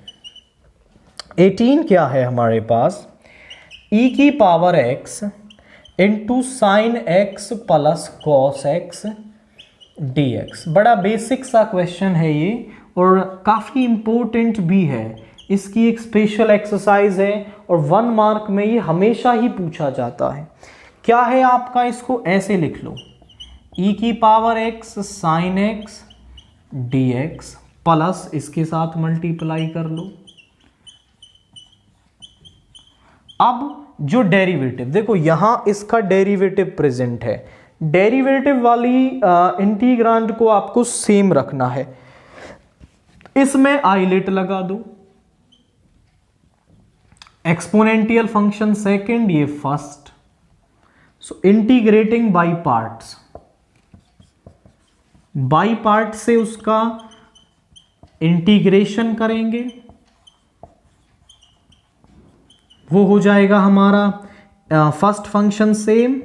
18 क्या है हमारे पास, e की power x into sine x plus cos x dx। बड़ा बेसिक सा क्वेश्चन है ये और काफ़ी इंपॉर्टेंट भी है। इसकी एक स्पेशल एक्सरसाइज है और 1 मार्क में ये हमेशा ही पूछा जाता है। क्या है आपका, इसको ऐसे लिख लो, e की power x sine x dx plus इसके साथ मल्टीप्लाई कर लो। अब जो डेरिवेटिव, देखो यहां इसका डेरिवेटिव प्रेजेंट है, डेरिवेटिव वाली इंटीग्रांड को आपको सेम रखना है, इसमें आइलेट लगा दो, एक्सपोनेंशियल फंक्शन सेकंड, ये first, so integrating by parts, by part से उसका इंटीग्रेशन करेंगे, वो हो जाएगा हमारा फर्स्ट फंक्शन सेम,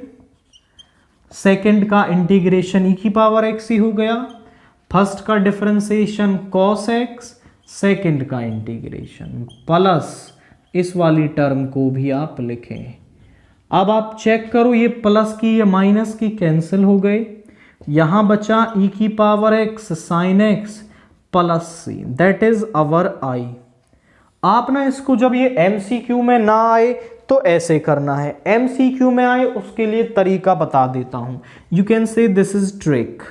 सेकंड का इंटीग्रेशन ई की पावर एक्स ही हो गया, फर्स्ट का डिफरेंशिएशन कॉस एक्स, सेकंड का इंटीग्रेशन प्लस इस वाली टर्म को भी आप लिखें। अब आप चेक करो, ये प्लस की ये माइनस की कैंसिल हो गए, यहां बचा ई की power x sine x plus c, that is our I. आप ना इसको जब ये एमसीक्यू में ना आए तो ऐसे करना है, एमसीक्यू में आए उसके लिए तरीका बता देता हूं। You can say this is trick.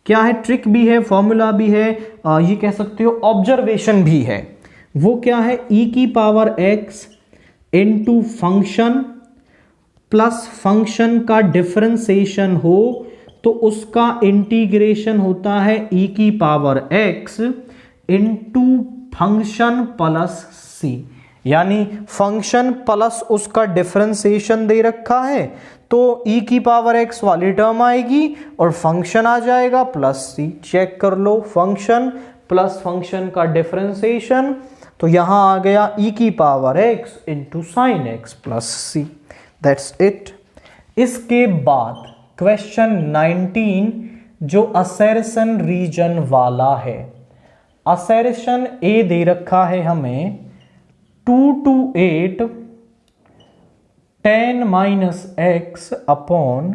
क्या है? ट्रिक भी है, फॉर्मूला भी है, ये कह सकते हो ऑब्जर्वेशन भी है। वो क्या है? ई की power x into function plus function का डिफरेंशिएशन हो तो उसका इंटीग्रेशन होता है ई की power x into function plus c, यानी फंक्शन प्लस उसका डिफरेंशिएशन दे रखा है तो ई की पावर एक्स वाली टर्म आएगी और फंक्शन आ जाएगा प्लस सी। चेक कर लो, फंक्शन प्लस फंक्शन का डिफरेंशिएशन, तो यहां आ गया ई की power x into sine x plus C, that's it. इसके बाद क्वेश्चन 19 जो असर्शन रीजन वाला है, असर्शन ए दे रखा है हमें 2 to 8 10 minus x upon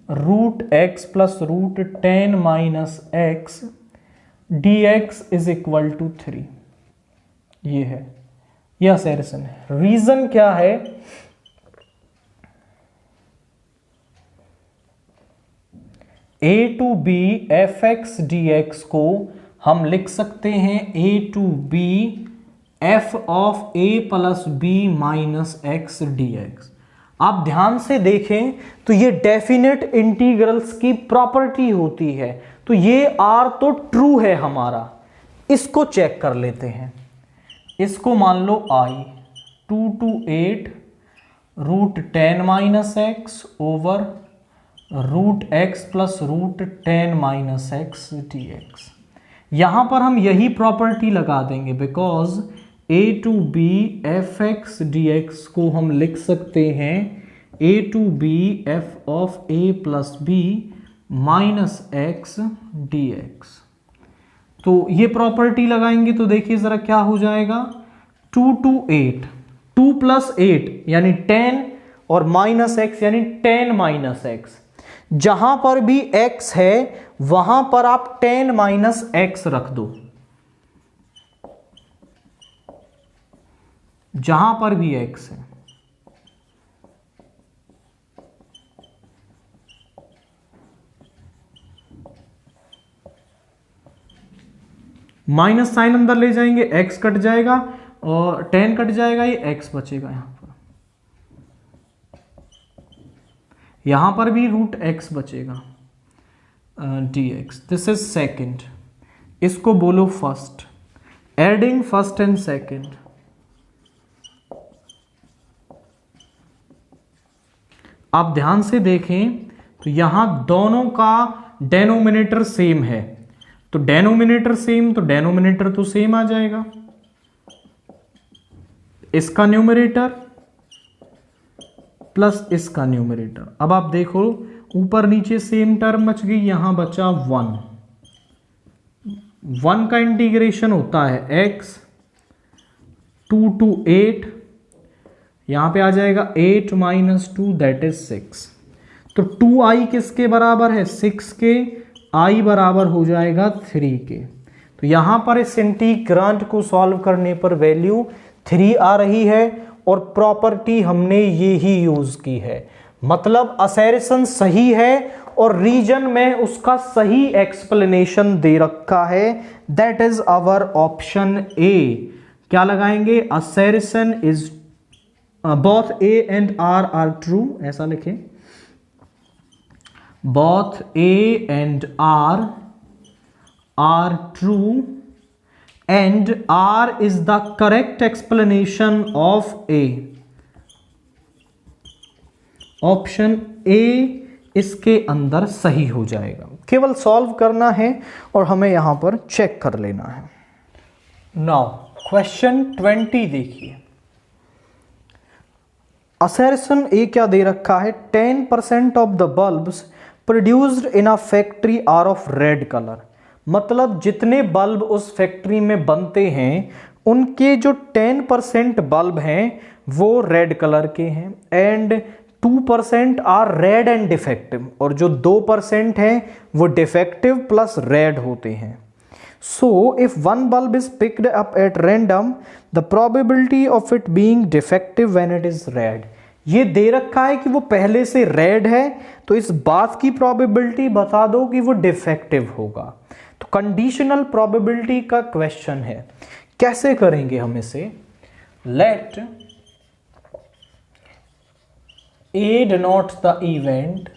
root x plus root 10 minus x D x is equal to 3। ये है, यह असर्शन है। रीजन क्या है? a to B F x D x को हम लिख सकते हैं a to B F of a plus B minus x D X. आप ध्यान से देखें तो ये डेफिनेट इंटीग्रल्स की प्रॉपर्टी होती है, तो ये r तो ट्रू है हमारा। इसको चेक कर लेते हैं, इसको मान लो i 2 to 8 रूट 10 minus x over root x plus root 10 minus x D x. यहां पर हम यही प्रॉपर्टी लगा देंगे because a to B F x D x को हम लिख सकते हैं a to B F of a plus B minus x D x. तो ये प्रॉपर्टी लगाएंगे तो देखिए जरा क्या हो जाएगा, 2 to 8, 2 प्लस 8 यानी 10 और माइनस एक्स यानी 10 माइनस एक्स। जहां पर भी x है वहां पर आप 10 माइनस एक्स रख दो, जहां पर भी x है। माइनस साइन अंदर ले जाएंगे, x कट जाएगा और 10 कट जाएगा, ये x बचेगा। यहां पर भी रूट x बचेगा dx। दिस इज सेकंड, इसको बोलो first. Adding first and second, आप ध्यान से देखें तो यहां दोनों का डेनोमिनेटर सेम है, तो डेनोमिनेटर सेम तो डेनोमिनेटर तो सेम आ जाएगा, इसका न्यूमरेटर प्लस इसका न्यूमरेटर। अब आप देखो ऊपर नीचे सेम टर्म बच गई, यहां बचा 1। 1 का इंटीग्रेशन होता है x 2 to 8, यहां पे आ जाएगा 8 माइनस 2 दैट इज 6। तो 2i किसके बराबर है? 6 के। i बराबर हो जाएगा 3 के। तो यहां पर इस इंटीग्रांड को सॉल्व करने पर वैल्यू 3 आ रही है और प्रॉपर्टी हमने ये ही यूज की है, मतलब असर्शन सही है और रीजन में उसका सही एक्सप्लेनेशन दे रखा है, that is our option A. क्या लगाएंगे? Assertion is both A and R true, ऐसा लिखें, both A and R true and R is the correct explanation of A. Option A इसके अंदर सही हो जाएगा। केवल सॉल्व करना है और हमें यहां पर चेक कर लेना है। नाउ क्वेश्चन 20 देखिए, असर्शन ए क्या दे रखा है, 10% of the bulbs produced in a factory are of red colour. मतलब जितने बल्ब उस फैक्ट्री में बनते हैं उनके जो 10% बल्ब हैं वो रेड कलर के हैं, and 2% are red and defective, और जो 2% हैं वो डिफेक्टिव प्लस रेड होते हैं। So if one bulb is picked up at random the probability of it being defective when it is red. ये दे रखा है कि वो पहले से रेड है, तो इस बात की प्रोबेबिलिटी बता दो कि वो डिफेक्टिव होगा। तो कंडीशनल प्रोबेबिलिटी का क्वेश्चन है, कैसे करेंगे हम इसे, let A denotes the event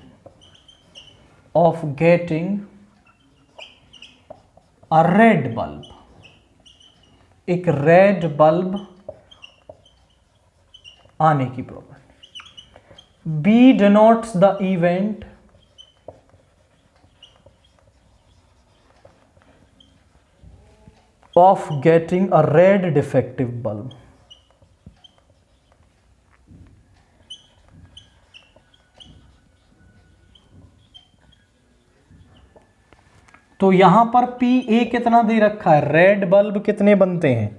of getting a red bulb, एक रेड बल्ब आने की probability. B denotes the event of getting a red defective bulb. तो यहां पर पी ए कितना दे रखा है, रेड बल्ब कितने बनते हैं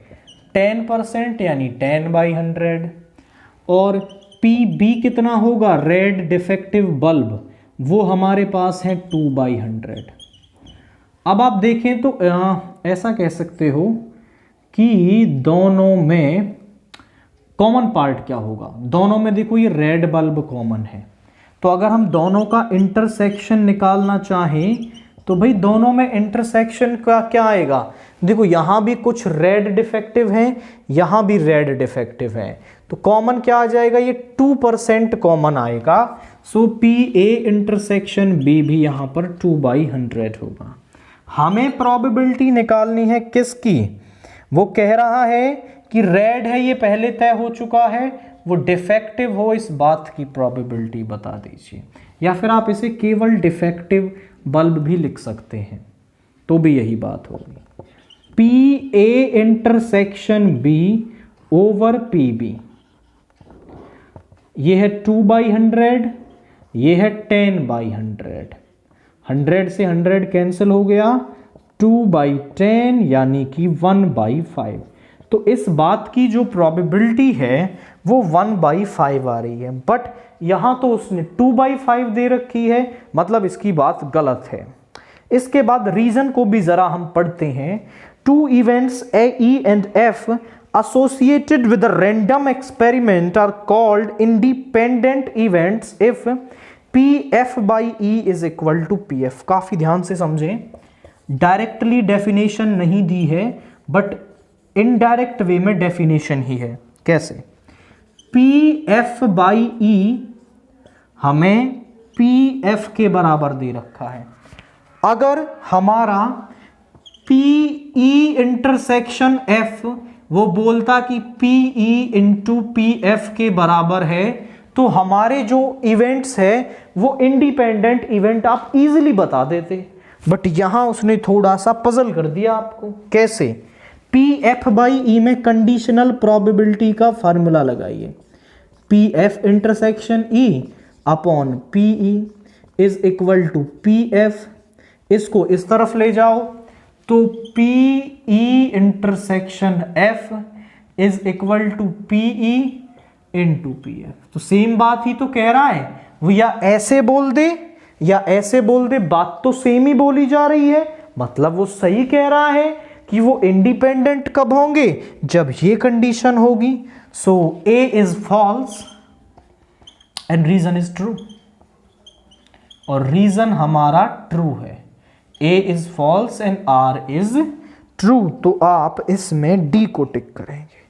10% यानी 10/100, और पी बी कितना होगा, रेड डिफेक्टिव बल्ब, वो हमारे पास है 2/100। अब आप देखें तो ऐसा कह सकते हो कि दोनों में कॉमन पार्ट क्या होगा, दोनों में देखो ये रेड बल्ब कॉमन है, तो अगर हम दोनों का इंटरसेक्शन निकालना चाहें तो भाई दोनों में इंटरसेक्शन का क्या आएगा, देखो यहां भी कुछ रेड डिफेक्टिव हैं, यहां भी रेड डिफेक्टिव है, तो कॉमन क्या आ जाएगा, ये 2% कॉमन आएगा। सो पी ए इंटरसेक्शन बी भी यहां पर 2/100 होगा। हमें प्रोबेबिलिटी निकालनी है किसकी, वो कह रहा है कि रेड है ये पहले तय हो चुका है, वो डिफेक्टिव हो इस बात की प्रोबेबिलिटी बता दीजिए, या फिर आप इसे केवल डिफेक्टिव बल्ब भी लिख सकते हैं, तो भी यही बात होगी। पी ए intersection B over P B, ये है 2/100, ये है 10/100, 100 से 100 कैंसिल हो गया, 2/10 यानी कि 1/5। तो इस बात की जो प्रोबेबिलिटी है वो 1/5 आ रही है, बट यहां तो उसने 2/5 दे रखी है, मतलब इसकी बात गलत है। इसके बाद रीजन को भी जरा हम पढ़ते हैं। 2 events A, E and F associated with a random experiment are called independent events if PF/E is equal to PF। काफी ध्यान से समझें, डायरेक्टली डेफिनेशन नहीं दी है बट इनडायरेक्ट वे में डेफिनेशन ही है। कैसे, PF/E हमें PF के बराबर दे रखा है, अगर हमारा PE इंटरसेक्शन F वो बोलता कि PE इंटू PF के बराबर है, तो हमारे जो इवेंट्स है वो इंडिपेंडेंट इवेंट आप इजीली बता देते, बट यहां उसने थोड़ा सा पजल कर दिया आपको। कैसे, PF/E में कंडीशनल प्रोबेबिलिटी का फार्मूला लगाइए, PF intersection E upon PE is equal to PF। इसको इस तरफ ले जाओ तो PE intersection F is equal to PE into PF। तो सेम बात ही तो कह रहा है वो, या ऐसे बोल दे या ऐसे बोल दे, बात तो सेम ही बोली जा रही है, मतलब वो सही कह रहा है कि वो इंडिपेंडेंट कब होंगे, जब ये कंडीशन होगी। So A is false and reason is true, और रीजन हमारा ट्रू है, A is false and R is true. तो आप इसमें D को टिक करेंगे।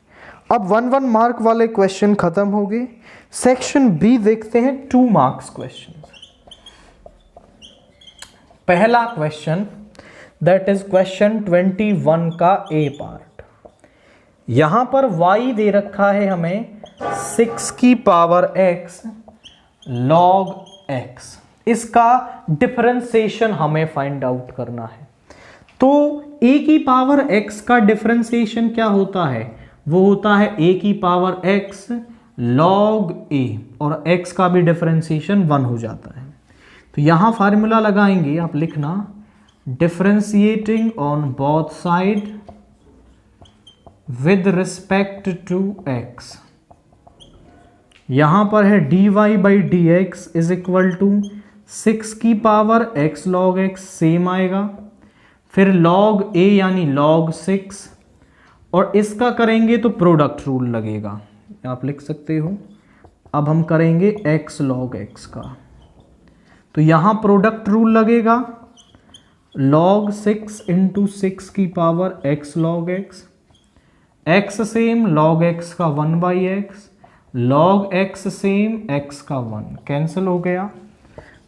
अब 1-1 मार्क वाले क्वेश्चन खत्म हो गए। सेक्शन बी देखते हैं, 2 मार्क्स क्वेश्चन। पहला क्वेश्चन दैट इज क्वेश्चन 21 का ए पार्ट। यहां पर y दे रखा है हमें 6 की पावर x log x। इसका डिफरेंशिएशन हमें फाइंड आउट करना है। तो a की पावर x का डिफरेंशिएशन क्या होता है? वो होता है a की पावर x log a, और x का भी डिफरेंशिएशन 1 हो जाता है। तो यहां फार्मूला लगाएंगे, आप लिखना differentiating on both side with respect to x। यहां पर है dy by d x is equal to 6 की power x log x, same आएगा। फिर log a यानी log 6, और इसका करेंगे तो प्रोडक्ट रूल लगेगा, आप लिख सकते हो। अब हम करेंगे x log x का, तो यहां प्रोडक्ट रूल लगेगा log 6 इंटू 6 की power x log x, x same log x का 1 by x, log x same x का 1, कैंसिल हो गया।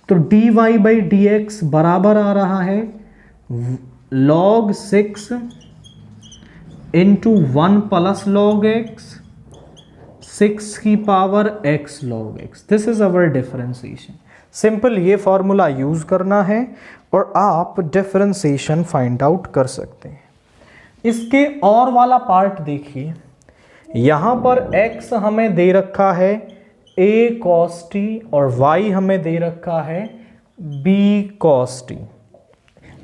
तो dy बाई डी एक्स बराबर आ रहा है log 6 into 1 plus log x, 6 की power x log x। This is our differentiation. Simple ये फॉर्मूला यूज करना है और आप डिफरेंशिएशन फाइंड आउट कर सकते हैं। इसके और वाला पार्ट देखिए, यहां पर x हमें दे रखा है a cos t और y हमें दे रखा है b cos t।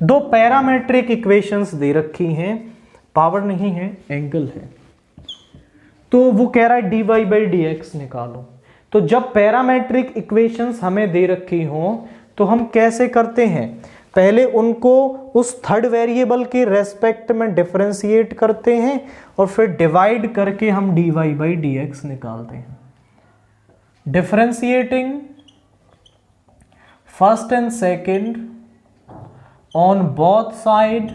दो पैरामेट्रिक इक्वेशंस दे रखी हैं, पावर नहीं है, एंगल है। तो वो कह रहा है dy बाई डी एक्स निकालो। तो जब पैरामेट्रिक इक्वेशंस हमें दे रखी हो तो हम कैसे करते हैं? पहले उनको उस थर्ड वेरिएबल के रेस्पेक्ट में डिफरेंशिएट करते हैं और फिर डिवाइड करके हम dy बाई डी एक्स निकालते हैं। Differentiating first and second on both side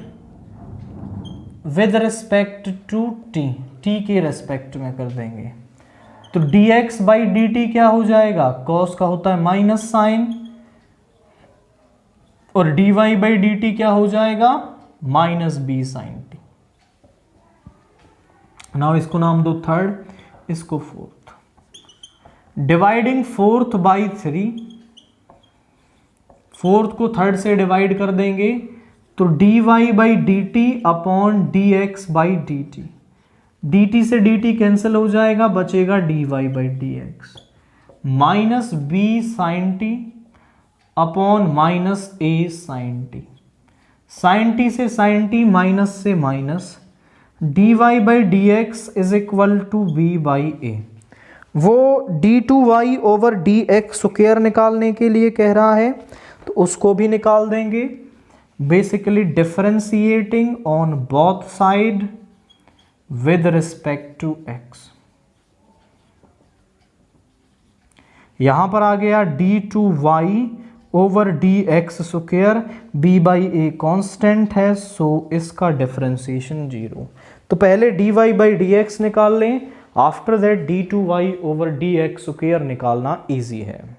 with respect to t के रेस्पेक्ट में कर देंगे। तो dx बाई डी टी क्या हो जाएगा? cos का होता है माइनस साइन, और dy बाई डी टी क्या हो जाएगा? Minus b sine t. Now इसको नाम दो थर्ड, इसको fourth. Dividing fourth by 3, fourth को थर्ड से डिवाइड कर देंगे तो dy by d t upon d x by d t. dt से dt कैंसिल हो जाएगा, बचेगा dy by d x minus b sine t upon minus a sine t. Sine t से साइन टी, माइनस से minus, dy by d x is equal to b by a. वो d2y over D x square निकालने के लिए कह रहा है, तो उसको भी निकाल देंगे। Basically differentiating on both side with respect to x। यहां पर आ गया d2y over D x square, b by a constant है, सो इसका डिफरेंशिएशन 0। तो पहले dy बाई डी एक्स निकाल लें, after that d2y over D x square निकालना इजी है।